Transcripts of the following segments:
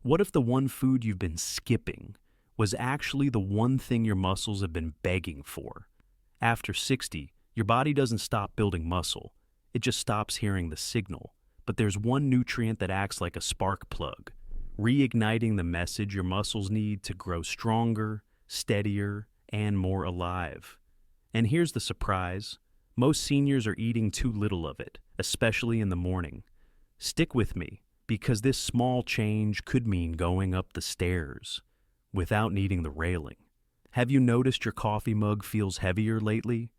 What if the one food you've been skipping was actually the one thing your muscles have been begging for? After 60, your body doesn't stop building muscle. It just stops hearing the signal. But there's one nutrient that acts like a spark plug, reigniting the message your muscles need to grow stronger, steadier, and more alive. And here's the surprise. Most seniors are eating too little of it, especially in the morning. Stick with me, because this small change could mean going up the stairs without needing the railing. Have you noticed your coffee mug feels heavier lately?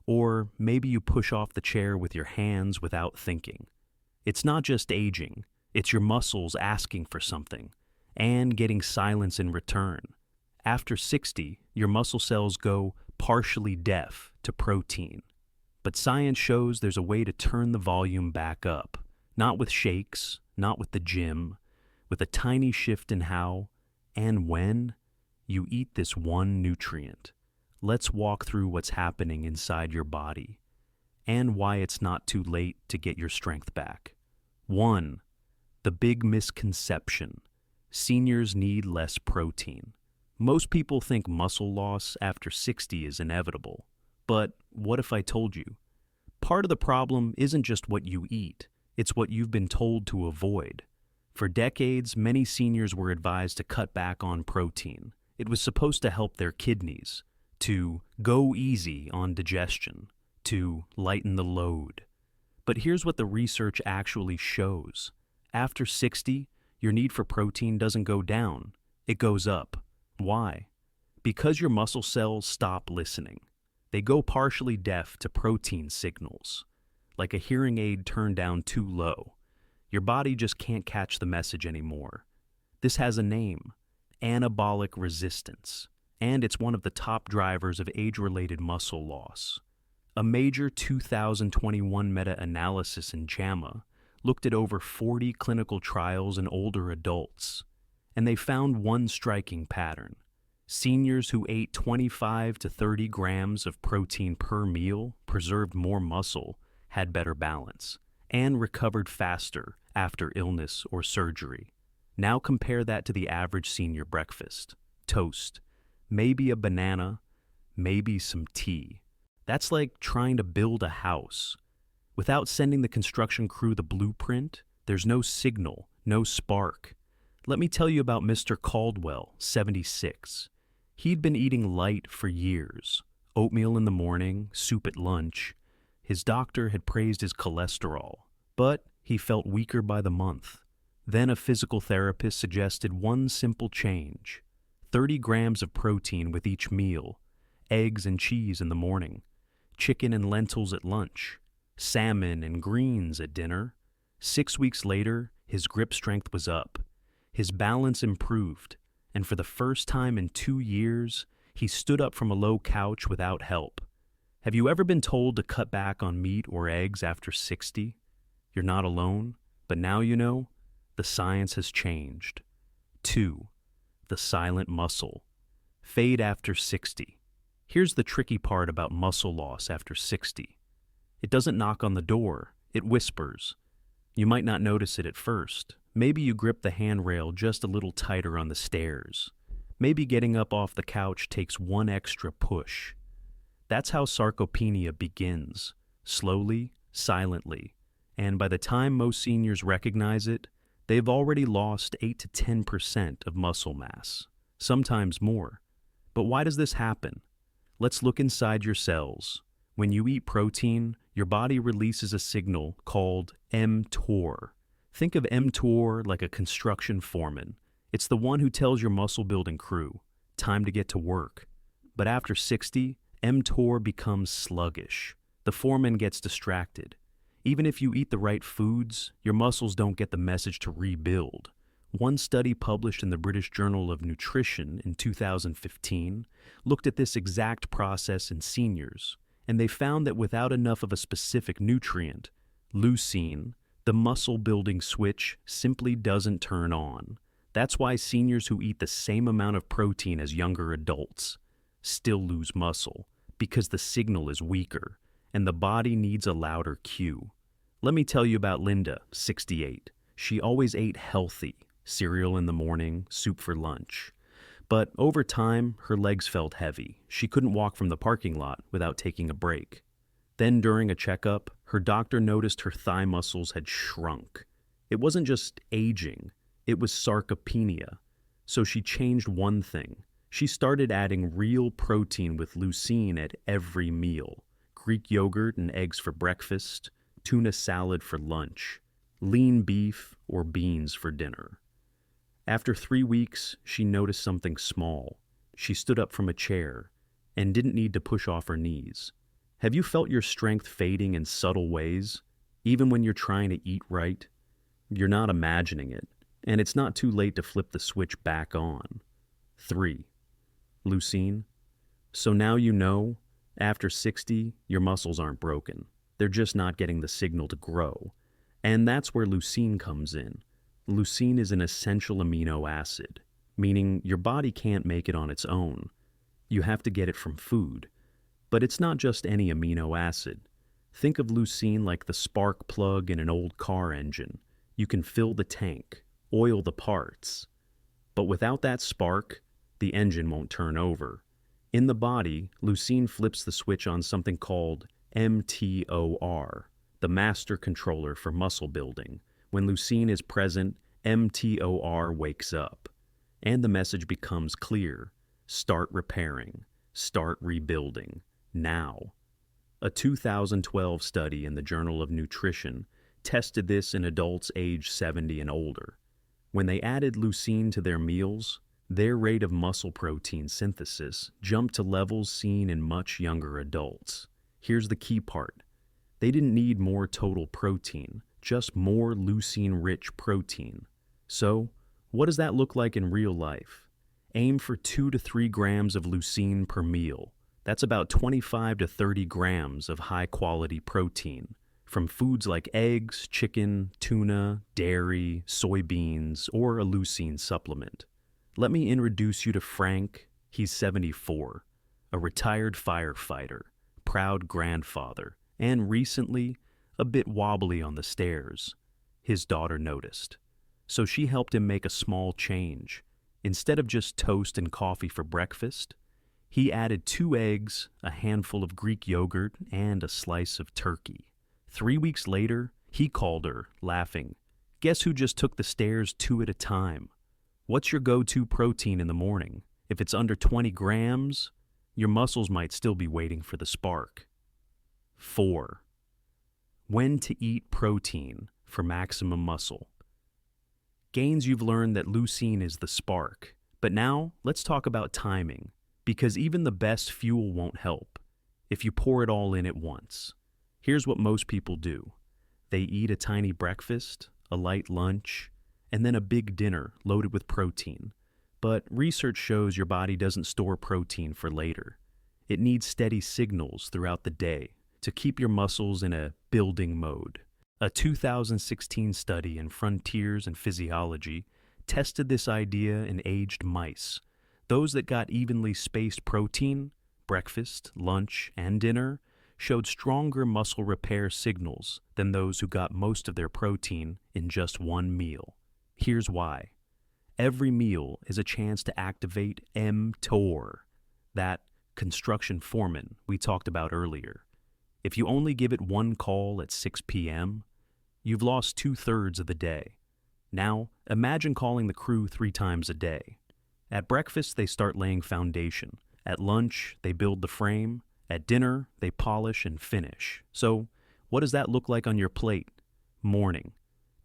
Or maybe you push off the chair with your hands without thinking. It's not just aging, it's your muscles asking for something and getting silence in return. After 60, your muscle cells go partially deaf to protein. But science shows there's a way to turn the volume back up, not with shakes, not with the gym, with a tiny shift in how and when you eat this one nutrient. Let's walk through what's happening inside your body and why it's not too late to get your strength back. 1. The big misconception. Seniors need less protein. Most people think muscle loss after 60 is inevitable. But what if I told you? Part of the problem isn't just what you eat, it's what you've been told to avoid. For decades, many seniors were advised to cut back on protein. It was supposed to help their kidneys, to go easy on digestion, to lighten the load. But here's what the research actually shows. After 60, your need for protein doesn't go down, it goes up. Why? Because your muscle cells stop listening. They go partially deaf to protein signals, like a hearing aid turned down too low. Your body just can't catch the message anymore. This has a name, anabolic resistance, and it's one of the top drivers of age-related muscle loss. A major 2021 meta-analysis in JAMA looked at over 40 clinical trials in older adults, and they found one striking pattern. Seniors who ate 25 to 30 grams of protein per meal preserved more muscle, had better balance, and recovered faster after illness or surgery. Now compare that to the average senior breakfast. Toast, maybe a banana, maybe some tea. That's like trying to build a house. Without sending the construction crew the blueprint, there's no signal, no spark. Let me tell you about Mr. Caldwell, 76. He'd been eating light for years. Oatmeal in the morning, soup at lunch. His doctor had praised his cholesterol, but he felt weaker by the month. Then a physical therapist suggested one simple change: 30 grams of protein with each meal, eggs and cheese in the morning, chicken and lentils at lunch, salmon and greens at dinner. 6 weeks later, his grip strength was up. His balance improved, and for the first time in 2 years, he stood up from a low couch without help. Have you ever been told to cut back on meat or eggs after 60? You're not alone, but now you know, the science has changed. 2. The silent muscle. Fade after 60. Here's the tricky part about muscle loss after 60. It doesn't knock on the door, it whispers. You might not notice it at first. Maybe you grip the handrail just a little tighter on the stairs. Maybe getting up off the couch takes one extra push. That's how sarcopenia begins, slowly, silently. And by the time most seniors recognize it, they've already lost 8 to 10% of muscle mass, sometimes more. But why does this happen? Let's look inside your cells. When you eat protein, your body releases a signal called mTOR. Think of mTOR like a construction foreman. It's the one who tells your muscle-building crew, time to get to work. But after 60, mTOR becomes sluggish. The foreman gets distracted. Even if you eat the right foods, your muscles don't get the message to rebuild. One study published in the British Journal of Nutrition in 2015 looked at this exact process in seniors, and they found that without enough of a specific nutrient, leucine, the muscle-building switch simply doesn't turn on. That's why seniors who eat the same amount of protein as younger adults still lose muscle, because the signal is weaker, and the body needs a louder cue. Let me tell you about Linda, 68. She always ate healthy, cereal in the morning, soup for lunch. But over time, her legs felt heavy. She couldn't walk from the parking lot without taking a break. Then during a checkup, her doctor noticed her thigh muscles had shrunk. It wasn't just aging, it was sarcopenia. So she changed one thing. She started adding real protein with leucine at every meal. Greek yogurt and eggs for breakfast, tuna salad for lunch, lean beef or beans for dinner. After 3 weeks, she noticed something small. She stood up from a chair and didn't need to push off her knees. Have you felt your strength fading in subtle ways, even when you're trying to eat right? You're not imagining it, and it's not too late to flip the switch back on. 3. Leucine. So now you know, after 60, your muscles aren't broken. They're just not getting the signal to grow. And that's where leucine comes in. Leucine is an essential amino acid, meaning your body can't make it on its own. You have to get it from food. But it's not just any amino acid. Think of leucine like the spark plug in an old car engine. You can fill the tank, oil the parts. But without that spark, the engine won't turn over. In the body, leucine flips the switch on something called mTOR, the master controller for muscle building. When leucine is present, mTOR wakes up, and the message becomes clear. Start repairing. Start rebuilding. Now. A 2012 study in the Journal of Nutrition tested this in adults age 70 and older. When they added leucine to their meals, their rate of muscle protein synthesis jumped to levels seen in much younger adults. Here's the key part. They didn't need more total protein, just more leucine-rich protein. So, what does that look like in real life? Aim for 2 to 3 grams of leucine per meal. That's about 25 to 30 grams of high-quality protein from foods like eggs, chicken, tuna, dairy, soybeans, or a leucine supplement. Let me introduce you to Frank. He's 74, a retired firefighter, proud grandfather, and recently a bit wobbly on the stairs. His daughter noticed. So she helped him make a small change. Instead of just toast and coffee for breakfast, he added 2 eggs, a handful of Greek yogurt, and a slice of turkey. 3 weeks later, he called her, laughing. Guess who just took the stairs 2 at a time? What's your go-to protein in the morning? If it's under 20 grams, your muscles might still be waiting for the spark. 4. When to eat protein for maximum muscle. Gains, you've learned that leucine is the spark. But now, let's talk about timing, because even the best fuel won't help if you pour it all in at once. Here's what most people do. They eat a tiny breakfast, a light lunch, and then a big dinner loaded with protein. But research shows your body doesn't store protein for later. It needs steady signals throughout the day to keep your muscles in a building mode. A 2016 study in Frontiers in Physiology tested this idea in aged mice. Those that got evenly spaced protein, breakfast, lunch, and dinner, showed stronger muscle repair signals than those who got most of their protein in just one meal. Here's why. Every meal is a chance to activate mTOR, that construction foreman we talked about earlier. If you only give it one call at 6 p.m., you've lost 2/3 of the day. Now, imagine calling the crew 3 times a day. At breakfast, they start laying foundation. At lunch, they build the frame. At dinner, they polish and finish. So, what does that look like on your plate? Morning.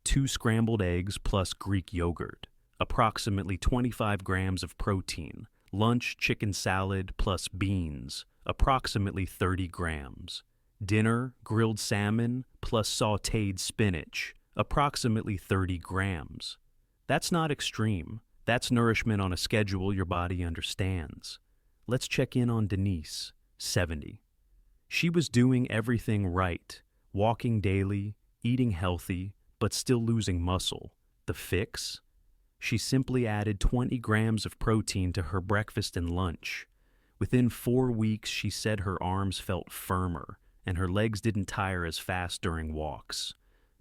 2 scrambled eggs plus Greek yogurt. Approximately 25 grams of protein. Lunch, chicken salad plus beans. Approximately 30 grams. Dinner, grilled salmon plus sautéed spinach. Approximately 30 grams. That's not extreme. That's nourishment on a schedule your body understands. Let's check in on Denise, 70. She was doing everything right, walking daily, eating healthy, but still losing muscle. The fix? She simply added 20 grams of protein to her breakfast and lunch. Within 4 weeks, she said her arms felt firmer, and her legs didn't tire as fast during walks.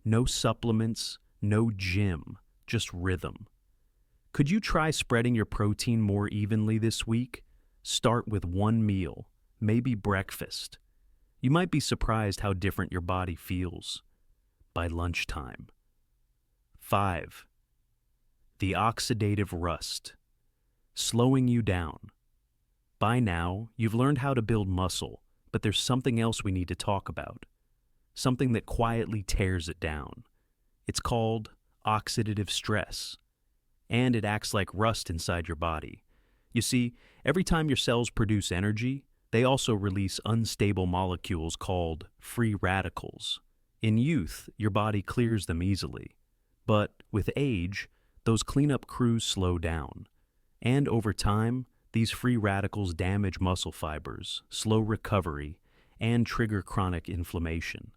No supplements, no gym, just rhythm. Could you try spreading your protein more evenly this week? Start with one meal, maybe breakfast. You might be surprised how different your body feels by lunchtime. 5. The oxidative rust, slowing you down. By now, you've learned how to build muscle, but there's something else we need to talk about. Something that quietly tears it down. It's called oxidative stress, and it acts like rust inside your body. You see, every time your cells produce energy, they also release unstable molecules called free radicals. In youth, your body clears them easily. But with age, those cleanup crews slow down. And over time, these free radicals damage muscle fibers, slow recovery, and trigger chronic inflammation.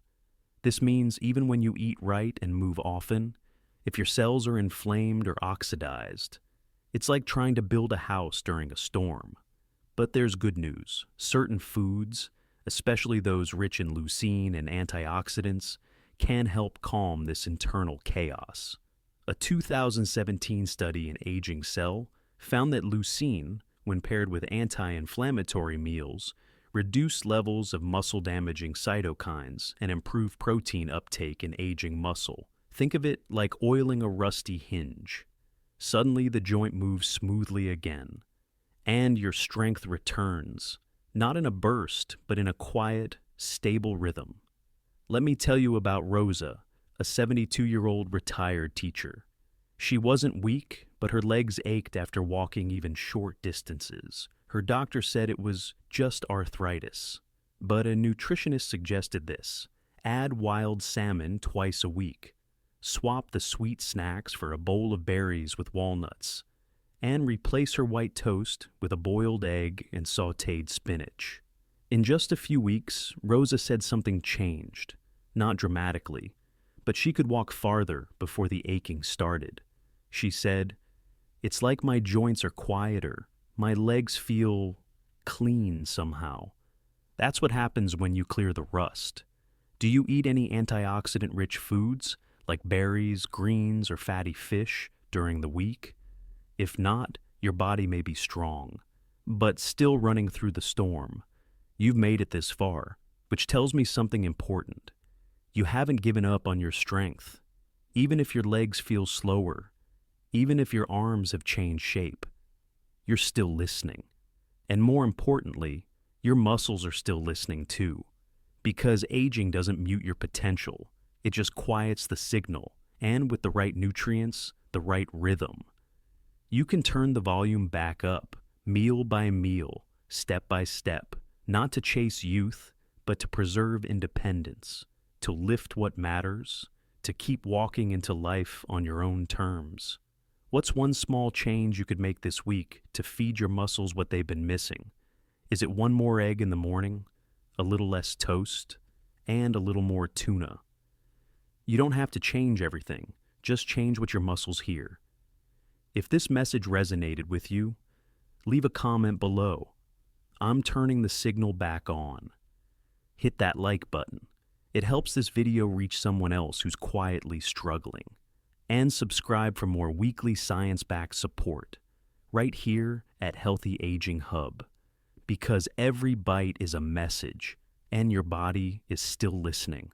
This means even when you eat right and move often, if your cells are inflamed or oxidized, it's like trying to build a house during a storm. But there's good news. Certain foods, especially those rich in leucine and antioxidants, can help calm this internal chaos. A 2017 study in Aging Cell found that leucine, when paired with anti-inflammatory meals, reduced levels of muscle-damaging cytokines and improved protein uptake in aging muscle. Think of it like oiling a rusty hinge. Suddenly the joint moves smoothly again, and your strength returns, not in a burst, but in a quiet, stable rhythm. Let me tell you about Rosa, a 72-year-old retired teacher. She wasn't weak, but her legs ached after walking even short distances. Her doctor said it was just arthritis. But a nutritionist suggested this: add wild salmon twice a week, swap the sweet snacks for a bowl of berries with walnuts, and replace her white toast with a boiled egg and sautéed spinach. In just a few weeks, Rosa said something changed, not dramatically, but she could walk farther before the aching started. She said, "It's like my joints are quieter. My legs feel clean somehow." That's what happens when you clear the rust. Do you eat any antioxidant-rich foods, like berries, greens, or fatty fish, during the week? If not, your body may be strong, but still running through the storm. You've made it this far, which tells me something important. You haven't given up on your strength. Even if your legs feel slower, even if your arms have changed shape, you're still listening. And more importantly, your muscles are still listening too. Because aging doesn't mute your potential, it just quiets the signal, and with the right nutrients, the right rhythm. You can turn the volume back up, meal by meal, step by step, not to chase youth, but to preserve independence, to lift what matters, to keep walking into life on your own terms. What's one small change you could make this week to feed your muscles what they've been missing? Is it one more egg in the morning, a little less toast, and a little more tuna? You don't have to change everything, just change what your muscles hear. If this message resonated with you, leave a comment below. I'm turning the signal back on. Hit that like button. It helps this video reach someone else who's quietly struggling. And subscribe for more weekly science-backed support, right here at Healthy Aging Hub. Because every bite is a message, and your body is still listening.